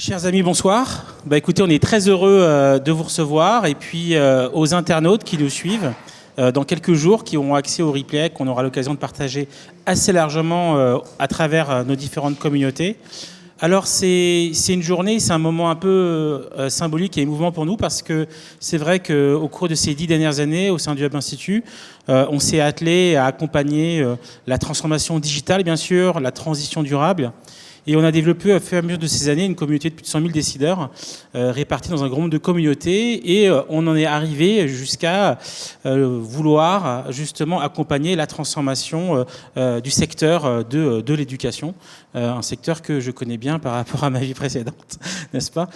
Chers amis, bonsoir. Écoutez, on est très heureux de vous recevoir et puis aux internautes qui nous suivent dans quelques jours, qui auront accès au replay qu'on aura l'occasion de partager assez largement à travers nos différentes communautés. Alors c'est une journée, c'est un moment un peu symbolique et émouvant pour nous parce que c'est vrai qu'au cours de ces 10 dernières années, au sein du Hub Institute, on s'est attelé à accompagner la transformation digitale, bien sûr, la transition durable. Et on a développé au fur et à mesure de ces années une communauté de plus de 100 000 décideurs répartis dans un grand nombre de communautés. Et on en est arrivé jusqu'à vouloir justement accompagner la transformation du secteur de l'éducation. Un secteur que je connais bien par rapport à ma vie précédente, n'est-ce pas ?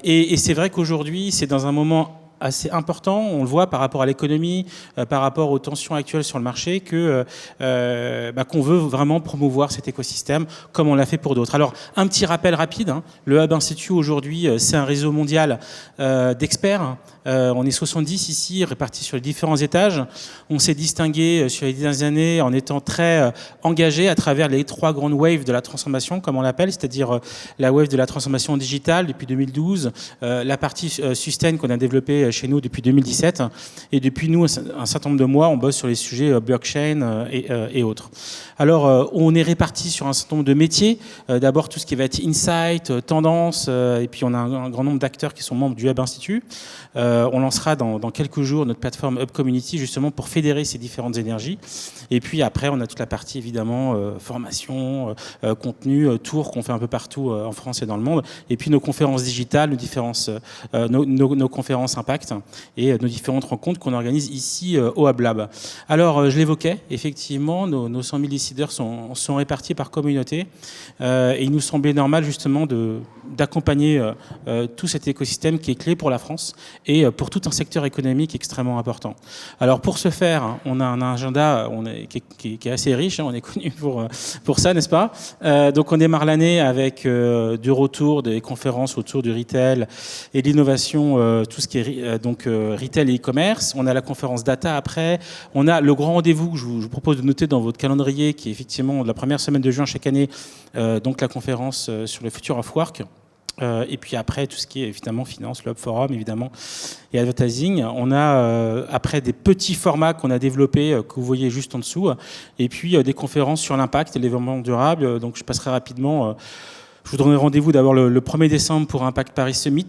Et c'est vrai qu'aujourd'hui, c'est dans un moment assez important, on le voit par rapport à l'économie, par rapport aux tensions actuelles sur le marché, qu'on veut vraiment promouvoir cet écosystème comme on l'a fait pour d'autres. Alors, un petit rappel rapide, le Hub Institute aujourd'hui, c'est un réseau mondial d'experts. On est 70 ici, répartis sur les différents étages. On s'est distingué sur les dernières années en étant très engagé à travers les 3 grandes waves de la transformation, comme on l'appelle, c'est-à-dire la wave de la transformation digitale depuis 2012, la partie sustain qu'on a développée chez nous depuis 2017, et depuis nous, un certain nombre de mois, on bosse sur les sujets blockchain et autres. Alors, on est répartis sur un certain nombre de métiers. D'abord, tout ce qui va être insight, tendance, et puis on a un grand nombre d'acteurs qui sont membres du Hub Institute. On lancera dans quelques jours notre plateforme Hub Community, justement pour fédérer ces différentes énergies. Et puis après, on a toute la partie, évidemment, formation, contenu, tours qu'on fait un peu partout en France et dans le monde. Et puis nos conférences digitales, nos conférences impact et nos différentes rencontres qu'on organise ici au Hub Lab. Alors, je l'évoquais, effectivement, nos 100 000 décideurs sont répartis par communauté et il nous semblait normal, justement, d'accompagner tout cet écosystème qui est clé pour la France et pour tout un secteur économique extrêmement important. Alors, pour ce faire, on a un agenda qui est assez riche, on est connu pour ça, n'est-ce pas ? Donc, on démarre l'année avec du retour des conférences autour du retail et de l'innovation, tout ce qui est retail et e-commerce. On a la conférence data après. On a le grand rendez-vous que je vous propose de noter dans votre calendrier, qui est effectivement la première semaine de juin chaque année, donc la conférence sur le Future of Work. Et puis après, tout ce qui est évidemment finance, le Hub Forum, évidemment, et advertising. On a après des petits formats qu'on a développés, que vous voyez juste en dessous, et puis des conférences sur l'impact et le développement durable. Donc je passerai rapidement. Je vous donnerai rendez-vous d'abord le 1er décembre pour Impact Paris Summit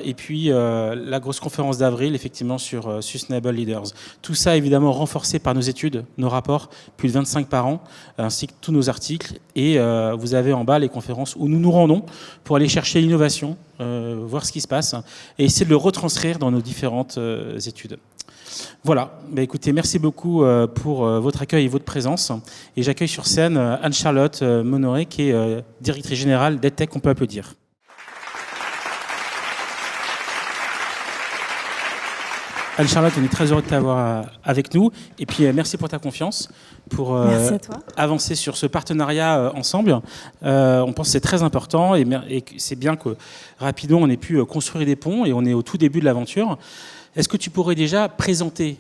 et puis la grosse conférence d'avril, effectivement, sur Sustainable Leaders. Tout ça, évidemment, renforcé par nos études, nos rapports, plus de 25 par an, ainsi que tous nos articles. Et vous avez en bas les conférences où nous nous rendons pour aller chercher l'innovation, voir ce qui se passe et essayer de le retranscrire dans nos différentes études. Voilà, écoutez, merci beaucoup pour votre accueil et votre présence. Et j'accueille sur scène Anne-Charlotte Monoré, qui est directrice générale d'EdTech. On peut applaudir. Anne-Charlotte, on est très heureux de t'avoir avec nous. Et puis, merci pour ta confiance, pour avancer sur ce partenariat ensemble. On pense que c'est très important et c'est bien que rapidement, on ait pu construire des ponts et on est au tout début de l'aventure. Est-ce que tu pourrais déjà te présenter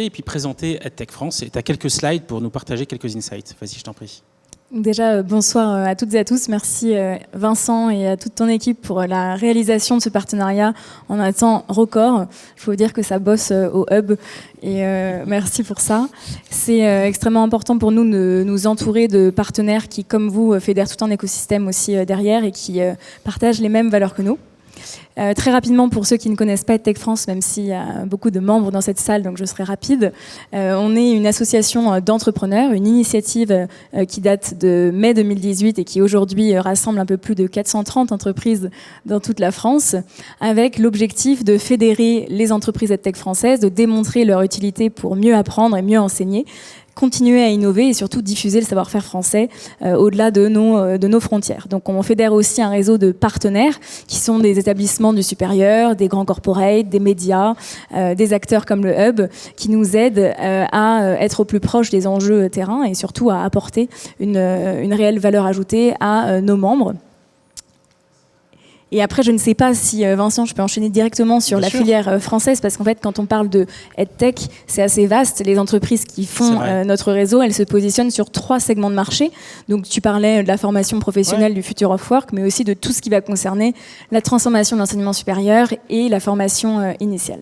et puis présenter EdTech France? Et tu as quelques slides pour nous partager quelques insights. Vas-y, je t'en prie. Déjà, bonsoir à toutes et à tous. Merci Vincent et à toute ton équipe pour la réalisation de ce partenariat en un temps record. Il faut dire que ça bosse au Hub et merci pour ça. C'est extrêmement important pour nous de nous entourer de partenaires qui, comme vous, fédèrent tout un écosystème aussi derrière et qui partagent les mêmes valeurs que nous. Très rapidement, pour ceux qui ne connaissent pas EdTech France, même s'il y a beaucoup de membres dans cette salle, donc je serai rapide, on est une association d'entrepreneurs, une initiative qui date de mai 2018 et qui aujourd'hui rassemble un peu plus de 430 entreprises dans toute la France, avec l'objectif de fédérer les entreprises EdTech françaises, de démontrer leur utilité pour mieux apprendre et mieux enseigner, continuer à innover et surtout diffuser le savoir-faire français au-delà de nos frontières. Donc on fédère aussi un réseau de partenaires qui sont des établissements du supérieur, des grands corporates, des médias, des acteurs comme le Hub qui nous aident à être au plus proche des enjeux terrain et surtout à apporter une réelle valeur ajoutée à nos membres. Et après, je ne sais pas si, Vincent, je peux enchaîner directement sur la filière française, parce qu'en fait, quand on parle de EdTech, c'est assez vaste. Les entreprises qui font notre réseau, elles se positionnent sur 3 segments de marché. Donc, tu parlais de la formation professionnelle, du Future of Work, mais aussi de tout ce qui va concerner la transformation de l'enseignement supérieur et la formation initiale.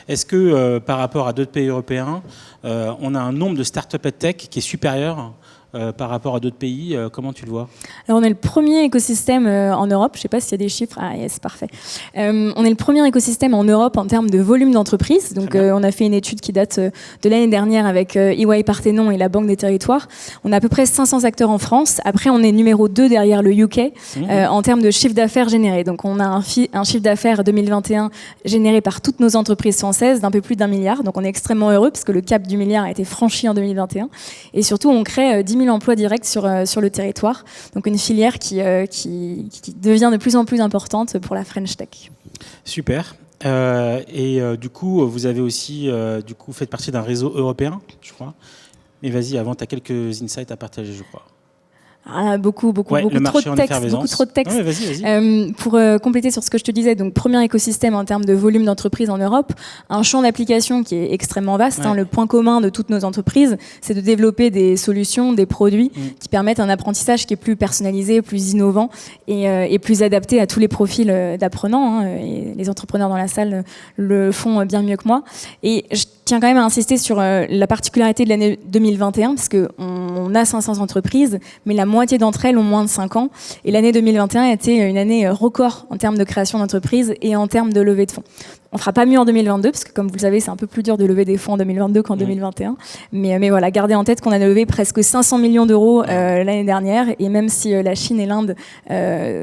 Est-ce que, par rapport à d'autres pays européens, on a un nombre de startups EdTech qui est supérieur par rapport à d'autres pays? Comment tu le vois? Alors, on est le premier écosystème en Europe. Je ne sais pas s'il y a des chiffres. Ah, yes, parfait. On est le premier écosystème en Europe en termes de volume d'entreprises. Donc, on a fait une étude qui date de l'année dernière avec EY Parthénon et la Banque des Territoires. On a à peu près 500 acteurs en France. Après, on est numéro 2 derrière le UK en termes de chiffre d'affaires généré. Donc, on a un chiffre d'affaires 2021 généré par toutes nos entreprises françaises d'un peu plus d'1 milliard. Donc, on est extrêmement heureux parce que le cap du milliard a été franchi en 2021. Et surtout, on crée 10 000 emplois directs sur le territoire. Donc une filière qui devient de plus en plus importante pour la French Tech. Super. Du coup, vous avez aussi fait partie d'un réseau européen, je crois. Mais vas-y, avant, tu as quelques insights à partager, je crois. Beaucoup trop de texte. Vas-y. Pour compléter sur ce que je te disais, donc premier écosystème en termes de volume d'entreprises en Europe, un champ d'application qui est extrêmement vaste. Le point commun de toutes nos entreprises, c'est de développer des solutions, des produits qui permettent un apprentissage qui est plus personnalisé, plus innovant et plus adapté à tous les profils d'apprenants. Et les entrepreneurs dans la salle le font bien mieux que moi. Et je tiens quand même à insister sur la particularité de l'année 2021, parce qu'on a 500 entreprises, mais la moitié d'entre elles ont moins de 5 ans. Et l'année 2021 a été une année record en termes de création d'entreprises et en termes de levée de fonds. On ne fera pas mieux en 2022, parce que comme vous le savez, c'est un peu plus dur de lever des fonds en 2022 qu'en 2021. Mais voilà, gardez en tête qu'on a levé presque 500 millions d'euros l'année dernière. Et même si la Chine et l'Inde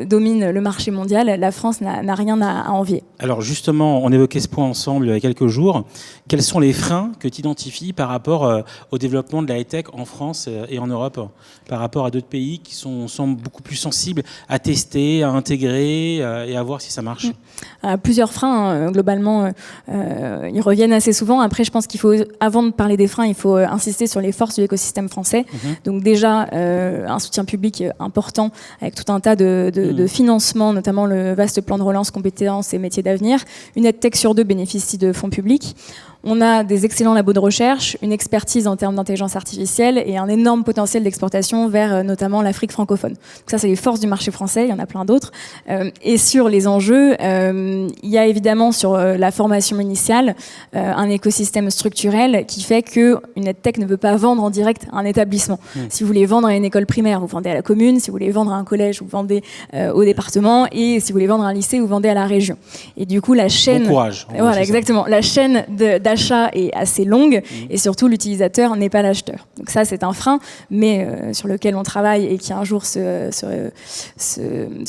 dominent le marché mondial, la France n'a rien à envier. Alors justement, on évoquait ce point ensemble il y a quelques jours. Quels sont les freins que tu identifies par rapport au développement de la high-tech en France et en Europe, par rapport à d'autres pays qui sont beaucoup plus sensibles à tester, à intégrer et à voir si ça marche? Plusieurs freins, globalement, ils reviennent assez souvent. Après, je pense qu'il faut, avant de parler des freins, il faut insister sur les forces de l'écosystème français. Donc déjà, un soutien public important avec tout un tas de financements, notamment le vaste plan de relance compétences et métiers d'avenir. Une EdTech sur 2 bénéficie de fonds publics. On a des excellents labos de recherche, une expertise en termes d'intelligence artificielle et un énorme potentiel d'exportation vers notamment l'Afrique francophone. Donc ça, c'est les forces du marché français, il y en a plein d'autres. Et sur les enjeux, il y a évidemment sur la formation initiale un écosystème structurel qui fait qu'une EdTech ne peut pas vendre en direct à un établissement. Si vous voulez vendre à une école primaire, vous vendez à la commune. Si vous voulez vendre à un collège, vous vendez au département. Et si vous voulez vendre à un lycée, vous vendez à la région. Et du coup, la chaîne... Bon courage. Voilà, exactement. La chaîne d'achat est assez longue et surtout l'utilisateur n'est pas l'acheteur. Donc ça, c'est un frein, mais sur lequel on travaille et qui un jour se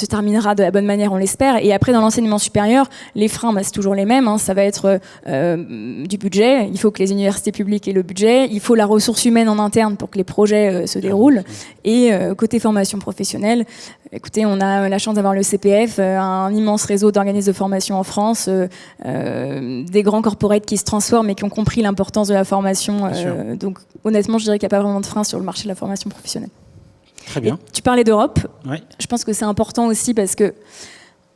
terminera de la bonne manière, on l'espère. Et après, dans l'enseignement supérieur, les freins, c'est toujours les mêmes. Ça va être du budget. Il faut que les universités publiques aient le budget. Il faut la ressource humaine en interne pour que les projets se déroulent. Et côté formation professionnelle, écoutez, on a la chance d'avoir le CPF, un immense réseau d'organismes de formation en France, des grands corporates qui se transforment et qui ont compris l'importance de la formation. Donc honnêtement, je dirais qu'il n'y a pas vraiment de frein sur le marché de la formation professionnelle. Très bien. Et tu parlais d'Europe. Ouais. Je pense que c'est important aussi parce que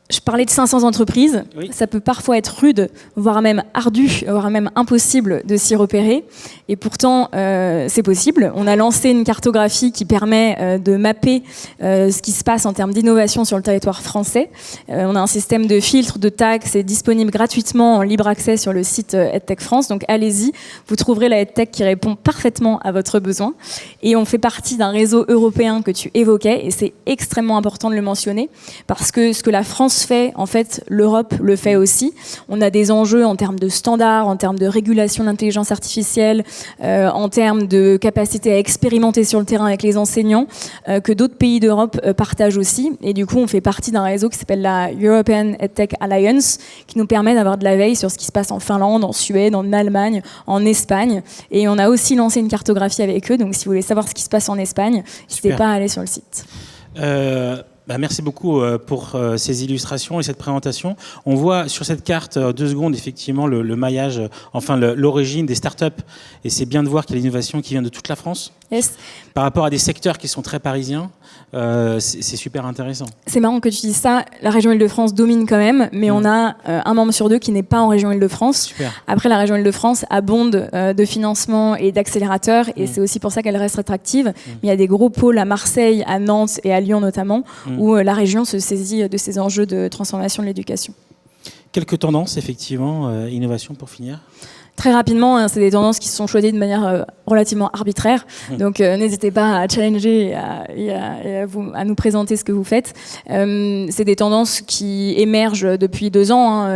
je parlais de 500 entreprises. Oui. Ça peut parfois être rude, voire même ardu, voire même impossible de s'y repérer. Et pourtant, c'est possible. On a lancé une cartographie qui permet de mapper ce qui se passe en termes d'innovation sur le territoire français. On a un système de filtres, de tags, c'est disponible gratuitement en libre accès sur le site EdTech France. Donc allez-y, vous trouverez la EdTech qui répond parfaitement à votre besoin. Et on fait partie d'un réseau européen que tu évoquais, et c'est extrêmement important de le mentionner, parce que ce que la France fait, en fait, l'Europe le fait aussi. On a des enjeux en termes de standards, en termes de régulation de l'intelligence artificielle, en termes de capacité à expérimenter sur le terrain avec les enseignants, que d'autres pays d'Europe partagent aussi. Et du coup, on fait partie d'un réseau qui s'appelle la European EdTech Alliance, qui nous permet d'avoir de la veille sur ce qui se passe en Finlande, en Suède, en Allemagne, en Espagne. Et on a aussi lancé une cartographie avec eux. Donc, si vous voulez savoir ce qui se passe en Espagne, n'hésitez pas à aller sur le site. Merci beaucoup pour ces illustrations et cette présentation. On voit sur cette carte, 2 secondes, effectivement, le maillage, l'origine des startups. Et c'est bien de voir qu'il y a l'innovation qui vient de toute la France. Yes. Par rapport à des secteurs qui sont très parisiens, c'est super intéressant. C'est marrant que tu dises ça. La région Île-de-France domine quand même, mais on a un membre sur 2 qui n'est pas en région Île-de-France. Super. Après, la région Île-de-France abonde de financement et d'accélérateurs, et c'est aussi pour ça qu'elle reste attractive. Mais il y a des gros pôles à Marseille, à Nantes et à Lyon notamment, où la région se saisit de ces enjeux de transformation de l'éducation. Quelques tendances, effectivement, innovation pour finir. Très rapidement, c'est des tendances qui se sont choisies de manière relativement arbitraire. Donc, n'hésitez pas à challenger et à nous présenter ce que vous faites. C'est des tendances qui émergent depuis 2 ans.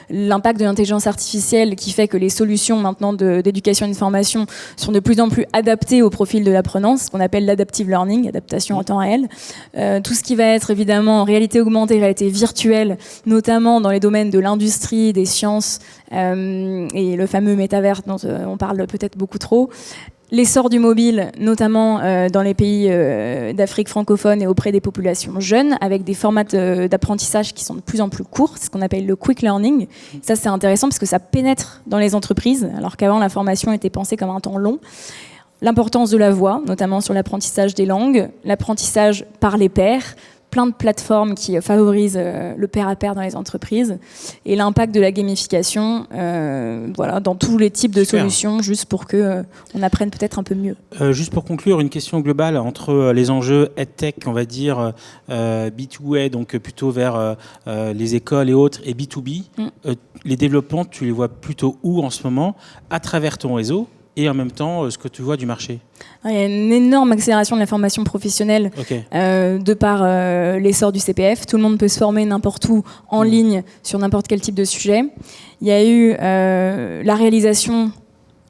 L'impact de l'intelligence artificielle qui fait que les solutions maintenant d'éducation et de formation sont de plus en plus adaptées au profil de l'apprenant, ce qu'on appelle l'adaptive learning, adaptation en temps réel. Tout ce qui va être évidemment réalité augmentée, réalité virtuelle, notamment dans les domaines de l'industrie, des sciences et le fameux métavers dont on parle peut-être beaucoup trop. L'essor du mobile, notamment dans les pays d'Afrique francophone et auprès des populations jeunes, avec des formats d'apprentissage qui sont de plus en plus courts, ce qu'on appelle le quick learning. Ça, c'est intéressant parce que ça pénètre dans les entreprises, alors qu'avant, la formation était pensée comme un temps long. L'importance de la voix, notamment sur l'apprentissage des langues, l'apprentissage par les pairs, plein de plateformes qui favorisent le pair-à-pair dans les entreprises, et l'impact de la gamification dans tous les types de solutions, juste pour qu'on apprenne peut-être un peu mieux. Juste pour conclure, une question globale entre les enjeux EdTech, on va dire B2A, donc plutôt vers les écoles et autres, et B2B. Les développements, tu les vois plutôt où en ce moment, à travers ton réseau, et en même temps ce que tu vois du marché? Il y a une énorme accélération de la formation professionnelle de par l'essor du CPF. Tout le monde peut se former n'importe où, en ligne, sur n'importe quel type de sujet. Il y a eu la réalisation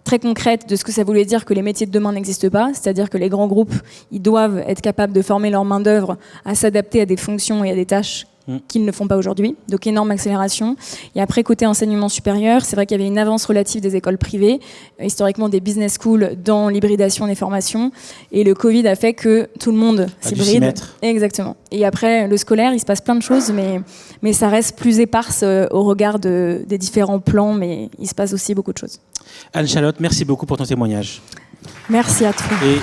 très concrète de ce que ça voulait dire que les métiers de demain n'existent pas, c'est-à-dire que les grands groupes, ils doivent être capables de former leur main-d'œuvre à s'adapter à des fonctions et à des tâches qu'ils ne font pas aujourd'hui, donc énorme accélération. Et après, côté enseignement supérieur, c'est vrai qu'il y avait une avance relative des écoles privées, historiquement des business schools dans l'hybridation des formations, et le Covid a fait que tout le monde s'hybride. Exactement. Et après, le scolaire, il se passe plein de choses, mais ça reste plus éparse au regard des différents plans, mais il se passe aussi beaucoup de choses. Anne-Charlotte, merci beaucoup pour ton témoignage. Merci à toi. Et